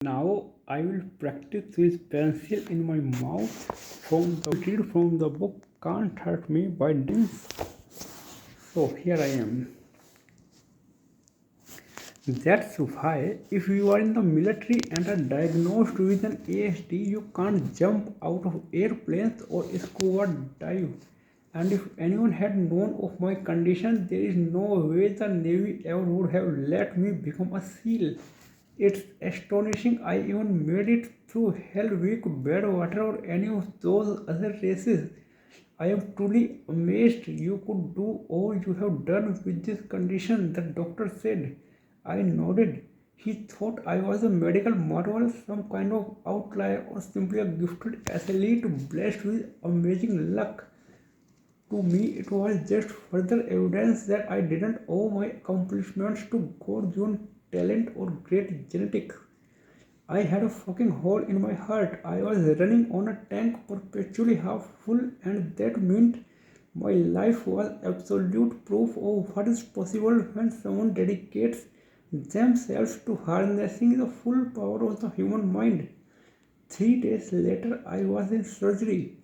Now I will practice with pencil in my mouth read from the book Can't Hurt Me by James. So here I am. That's why if you are in the military and are diagnosed with an ASD, you can't jump out of airplanes or scuba dive. And if anyone had known of my condition, there is no way the Navy ever would have let me become a SEAL. It's astonishing I even made it through Hell Week, Badwater, or any of those other races. I am truly amazed you could do all you have done with this condition, the doctor said. I nodded. He thought I was a medical marvel, some kind of outlier, or simply a gifted athlete blessed with amazing luck. To me, it was just further evidence that I didn't owe my accomplishments to God-given talent or great genetics. I had a fucking hole in my heart. I was running on a tank perpetually half full, and that meant my life was absolute proof of what is possible when someone dedicates themselves to harnessing the full power of the human mind. 3 days later, I was in surgery.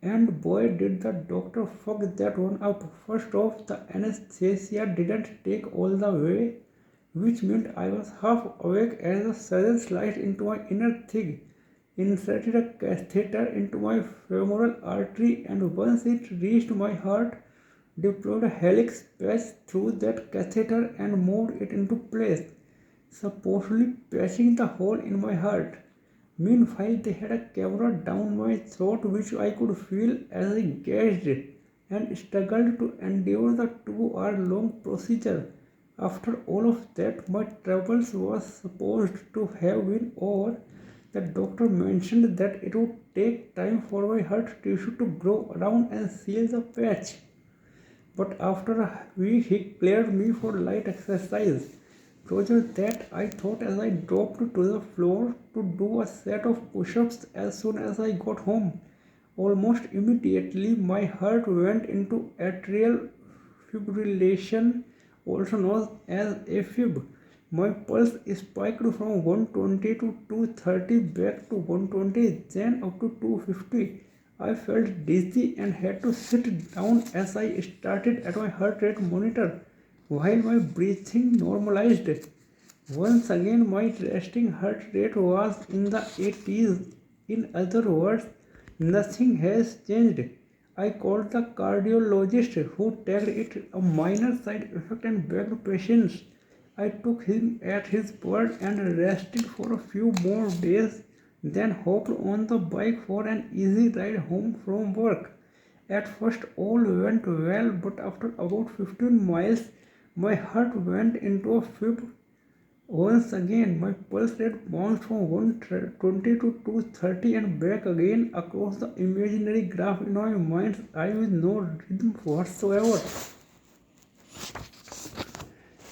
And boy, did the doctor fuck that one up. First off, the anesthesia didn't take all the way, which meant I was half awake as the surgeon sliced into my inner thigh, inserted a catheter into my femoral artery, and once it reached my heart, deployed a helix patch through that catheter and moved it into place, supposedly patching the hole in my heart. Meanwhile, they had a camera down my throat which I could feel as I gasped and struggled to endure the 2 hour long procedure. After all of that, my troubles was supposed to have been over. The doctor mentioned that it would take time for my heart tissue to grow around and seal the patch. But after a week, he cleared me for light exercise. Roger that, I thought as I dropped to the floor to do a set of push-ups as soon as I got home. Almost immediately, my heart went into atrial fibrillation, also known as AFib. My pulse spiked from 120 to 230, back to 120, then up to 250. I felt dizzy and had to sit down as I started at my heart rate monitor while my breathing normalized. Once again, my resting heart rate was in the 80s. In other words, nothing has changed. I called the cardiologist who tagged it a minor side effect and begged patience. I took him at his word and rested for a few more days, then hopped on the bike for an easy ride home from work. At first all went well, but after about 15 miles, my heart went into a fib once again. My pulse rate bounced from 120 to 230 and back again across the imaginary graph in my mind's eye with no rhythm whatsoever.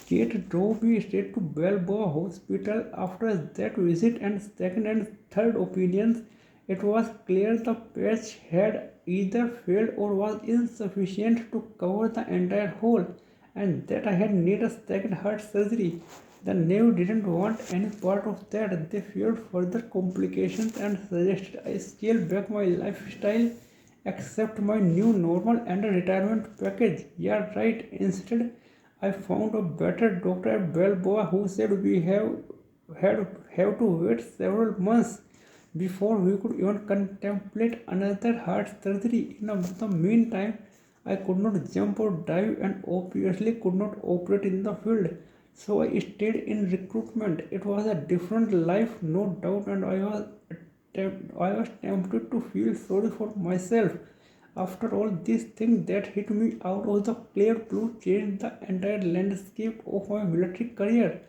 Kate drove me straight to Balboa Hospital. After that visit and second and third opinions, it was clear the patch had either failed or was insufficient to cover the entire hole, and that I had need a second heart surgery. The Navy didn't want any part of that. They feared further complications and suggested I scale back my lifestyle, accept my new normal and a retirement package. Yeah, right. Instead, I found a better doctor at Balboa who said we have to wait several months before we could even contemplate another heart surgery. In the meantime, I could not jump or dive and obviously could not operate in the field. So I stayed in recruitment. It was a different life, no doubt, and I was tempted to feel sorry for myself. After all, this thing that hit me out of the clear blue changed the entire landscape of my military career.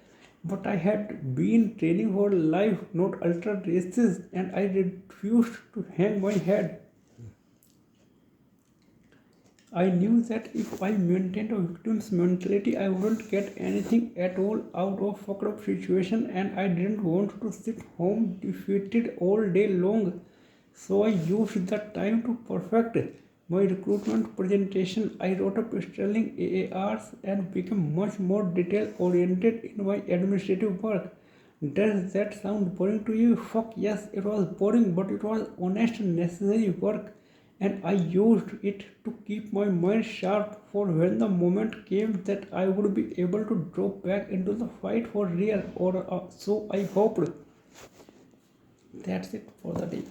But I had been training for life, not ultra races, and I refused to hang my head. I knew that if I maintained a victim's mentality, I wouldn't get anything at all out of fucked up situation, and I didn't want to sit home defeated all day long. So I used the time to perfect my recruitment presentation. I wrote up sterling AARs and became much more detail oriented in my administrative work. Does that sound boring to you? Fuck yes, it was boring, but it was honest and necessary work, and I used it to keep my mind sharp for when the moment came that I would be able to drop back into the fight for real, or so I hoped. That's it for the day.